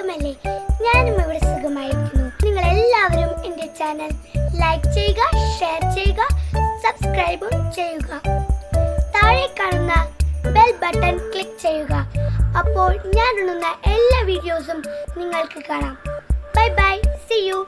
സുഖമല്ലേ? ഞാനും ഇവിടെ സുഖമായിരിക്കുന്നു. നിങ്ങൾ എല്ലാവരും എൻ്റെ ചാനൽ ലൈക്ക് ചെയ്യുക, ഷെയർ ചെയ്യുക, സബ്സ്ക്രൈബും ചെയ്യുക. താഴെ കാണുന്ന ബെൽ ബട്ടൺ ക്ലിക്ക് ചെയ്യുക. അപ്പോൾ ഞാൻ ഇടുന്ന എല്ലാ വീഡിയോസും നിങ്ങൾക്ക് കാണാം. Bye bye, see U.